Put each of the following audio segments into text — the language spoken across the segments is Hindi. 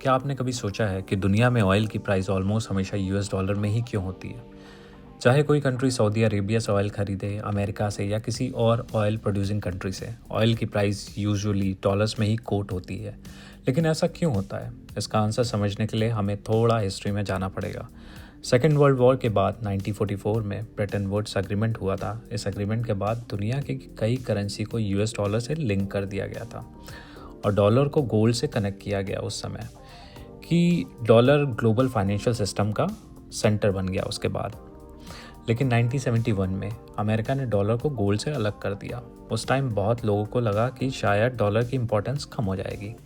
क्या आपने कभी सोचा है कि दुनिया में ऑयल की प्राइस ऑलमोस्ट हमेशा यूएस डॉलर में ही क्यों होती है? चाहे कोई कंट्री सऊदी अरेबिया से ऑयल खरीदे, अमेरिका से या किसी और ऑयल प्रोड्यूसिंग कंट्री से, ऑयल की प्राइस यूजुअली डॉलर्स में ही कोट होती है। लेकिन ऐसा क्यों होता है? इसका आंसर समझने के लिए हमें थोड़ा हिस्ट्री में जाना पड़ेगा। सेकेंड वर्ल्ड वॉर के बाद 1944 में ब्रेटन वुड्स एग्रीमेंट हुआ था। इस एग्रीमेंट के बाद दुनिया की कई करेंसी को यूएस डॉलर से लिंक कर दिया गया था और डॉलर को गोल्ड से कनेक्ट किया गया उस समय कि डॉलर ग्लोबल फाइनेंशियल सिस्टम का सेंटर बन गया उसके बाद। लेकिन 1971 में अमेरिका ने डॉलर को गोल्ड से अलग कर दिया। उस टाइम बहुत लोगों को लगा कि शायद डॉलर की इम्पोर्टेंस कम हो जाएगी।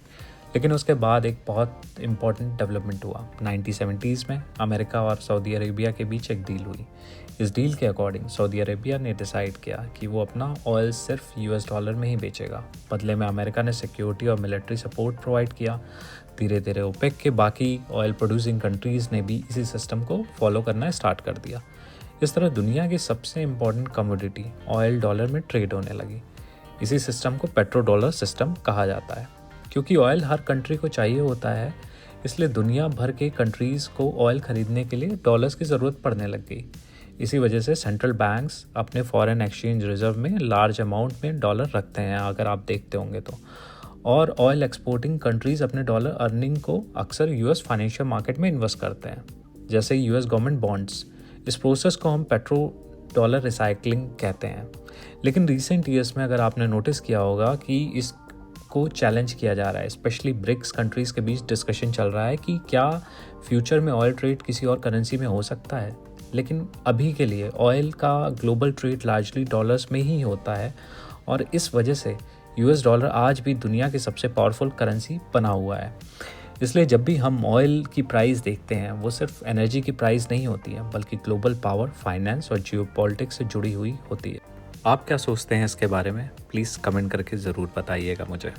लेकिन उसके बाद एक बहुत इम्पॉर्टेंट डेवलपमेंट हुआ। 1970s में अमेरिका और सऊदी अरेबिया के बीच एक डील हुई। इस डील के अकॉर्डिंग सऊदी अरेबिया ने डिसाइड किया कि वो अपना ऑयल सिर्फ यूएस डॉलर में ही बेचेगा। बदले में अमेरिका ने सिक्योरिटी और मिलिट्री सपोर्ट प्रोवाइड किया। धीरे धीरे ओपेक के बाकी ऑयल प्रोड्यूसिंग कंट्रीज़ ने भी इसी सिस्टम को फॉलो करना स्टार्ट कर दिया। इस तरह दुनिया की सबसे इम्पॉर्टेंट कमोडिटी ऑयल डॉलर में ट्रेड होने लगी। इसी सिस्टम को पेट्रो डॉलर सिस्टम कहा जाता है। क्योंकि ऑयल हर कंट्री को चाहिए होता है, इसलिए दुनिया भर के कंट्रीज़ को ऑयल ख़रीदने के लिए डॉलर्स की ज़रूरत पड़ने लग गई। इसी वजह से सेंट्रल बैंक्स अपने फॉरेन एक्सचेंज रिजर्व में लार्ज अमाउंट में डॉलर रखते हैं, अगर आप देखते होंगे तो। और ऑयल एक्सपोर्टिंग कंट्रीज़ अपने डॉलर अर्निंग को अक्सर यूएस फाइनेंशियल मार्केट में इन्वेस्ट करते हैं, जैसे यूएस गवर्नमेंट बॉन्ड्स। इस प्रोसेस को हम पेट्रो डॉलर रिसाइकलिंग कहते हैं। लेकिन रिसेंट ईयर्स में अगर आपने नोटिस किया होगा कि इसको चैलेंज किया जा रहा है। स्पेशली ब्रिक्स कंट्रीज़ के बीच डिस्कशन चल रहा है कि क्या फ्यूचर में ऑयल ट्रेड किसी और करेंसी में हो सकता है। लेकिन अभी के लिए ऑयल का ग्लोबल ट्रेड लार्जली डॉलर्स में ही होता है और इस वजह से यूएस डॉलर आज भी दुनिया की सबसे पावरफुल करेंसी बना हुआ है। इसलिए जब भी हम ऑयल की प्राइस देखते हैं, वो सिर्फ एनर्जी की प्राइस नहीं होती है, बल्कि ग्लोबल पावर, फाइनेंस और जियोपॉलिटिक्स से जुड़ी हुई होती है। आप क्या सोचते हैं इसके बारे में? प्लीज़ कमेंट करके ज़रूर बताइएगा मुझे।